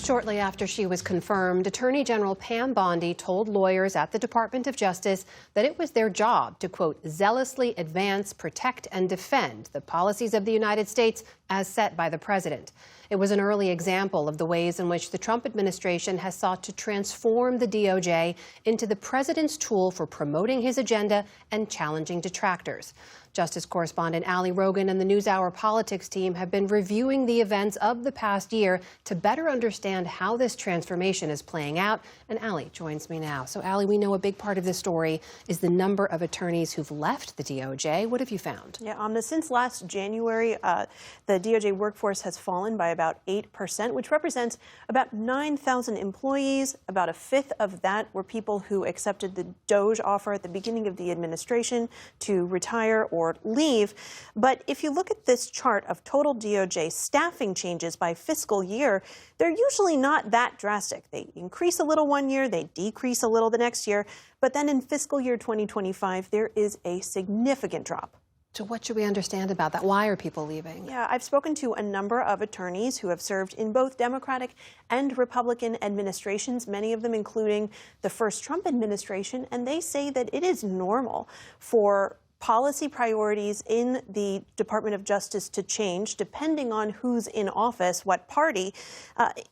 Shortly after she was confirmed, Attorney General Pam Bondi told lawyers at the Department of Justice that it was their job to, quote, zealously advance, protect, and defend the policies of the United States as set by the president. It was an early example of the ways in which the Trump administration has sought to transform the DOJ into the president's tool for promoting his agenda and challenging detractors. Justice correspondent Ali Rogan and the NewsHour Politics team have been reviewing the events of the past year to better understand how this transformation is playing out. And Ali joins me now. So, Ali, we know a big part of this story is the number of attorneys who've left the DOJ. What have you found? Yeah, Amna, since last January, the DOJ workforce has fallen by about 8%, which represents about 9,000 employees. About a fifth of that were people who accepted the DOJ offer at the beginning of the administration to retire or leave. But if you look at this chart of total DOJ staffing changes by fiscal year, they're usually not that drastic. They increase a little one year, they decrease a little the next year. But then in fiscal year 2025, there is a significant drop. So what should we understand about that? Why are people leaving? Yeah, I've spoken to a number of attorneys who have served in both Democratic and Republican administrations, many of them including the first Trump administration, and they say that it is normal for policy priorities in the Department of Justice to change depending on who's in office, what party.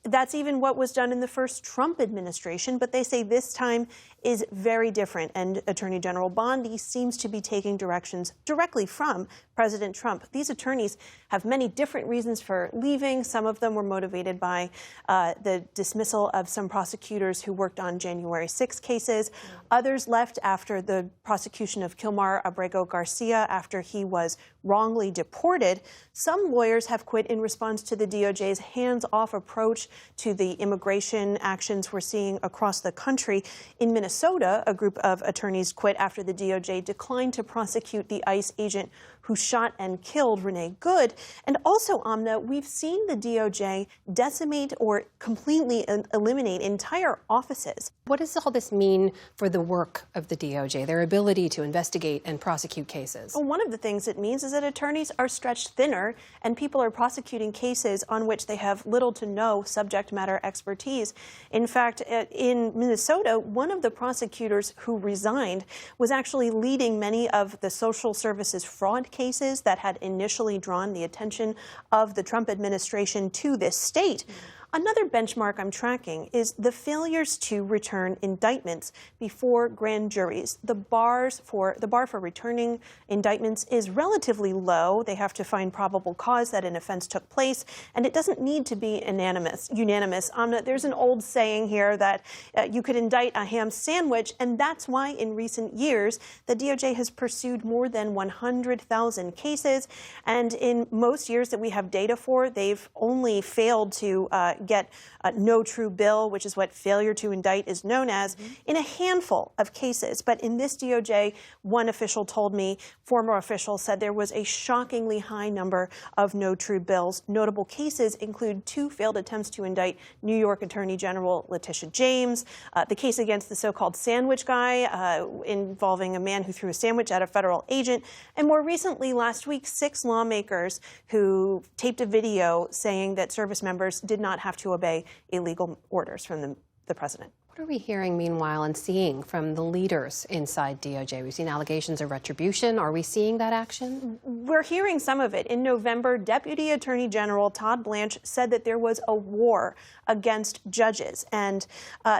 That's even what was done in the first Trump administration, but they say this time is very different. And Attorney General Bondi seems to be taking directions directly from President Trump. These attorneys have many different reasons for leaving. Some of them were motivated by the dismissal of some prosecutors who worked on January 6 cases. Others left after the prosecution of Kilmar Abrego Garcia after he was wrongly deported. Some lawyers have quit in response to the DOJ's hands-off approach to the immigration actions we're seeing across the country. In Minnesota, a group of attorneys quit after the DOJ declined to prosecute the ICE agent who shot and killed Renee Good. And also, Amna, we've seen the DOJ decimate or completely eliminate entire offices. What does all this mean for the work of the DOJ, their ability to investigate and prosecute cases? Well, one of the things it means is that attorneys are stretched thinner and people are prosecuting cases on which they have little to no subject matter expertise. In fact, in Minnesota, one of the prosecutors who resigned was actually leading many of the social services fraud cases that had initially drawn the attention of the Trump administration to this state. Another benchmark I'm tracking is the failures to return indictments before grand juries. The bar for returning indictments is relatively low. They have to find probable cause that an offense took place, and it doesn't need to be unanimous. There's an old saying here that you could indict a ham sandwich, and that's why in recent years the DOJ has pursued more than 100,000 cases, and in most years that we have data for, they've only failed to get no true bill, which is what failure to indict is known as, in a handful of cases. But in this DOJ, one official told me, former official said there was a shockingly high number of no true bills. Notable cases include 2 failed attempts to indict New York Attorney General Letitia James, the case against the so-called sandwich guy involving a man who threw a sandwich at a federal agent, and more recently last week, 6 lawmakers who taped a video saying that service members did not have to obey illegal orders from the president. What are we hearing, meanwhile, and seeing from the leaders inside DOJ? We've seen allegations of retribution. Are we seeing that action? We're hearing some of it. In November, Deputy Attorney General Todd Blanche said that there was a war against judges. And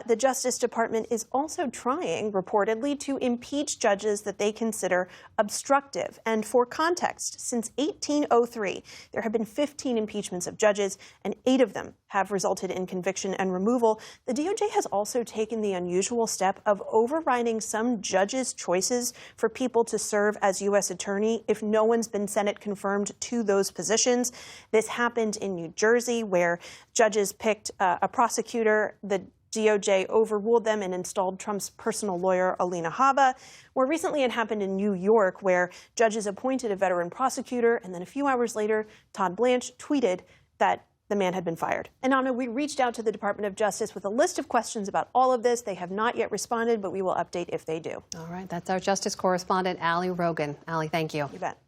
the Justice Department is also trying, reportedly, to impeach judges that they consider obstructive. And for context, since 1803, there have been 15 impeachments of judges, and 8 of them have resulted in conviction and removal. The DOJ has also taken the unusual step of overriding some judges' choices for people to serve as U.S. attorney if no one's been Senate confirmed to those positions. This happened in New Jersey, where judges picked a prosecutor. The DOJ overruled them and installed Trump's personal lawyer, Alina Habba. More recently, it happened in New York, where judges appointed a veteran prosecutor, and then a few hours later, Todd Blanche tweeted that the man had been fired. And Anna, we reached out to the Department of Justice with a list of questions about all of this. They have not yet responded, but we will update if they do. All right, that's our Justice correspondent, Ali Rogan. Ali, thank you. You bet.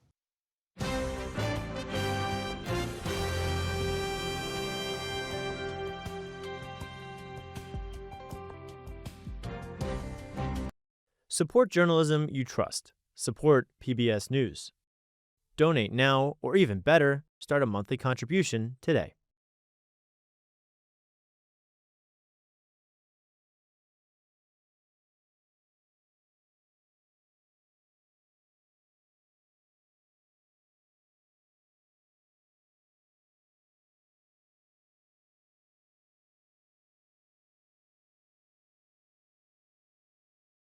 Support journalism you trust. Support PBS News. Donate now, or even better, start a monthly contribution today.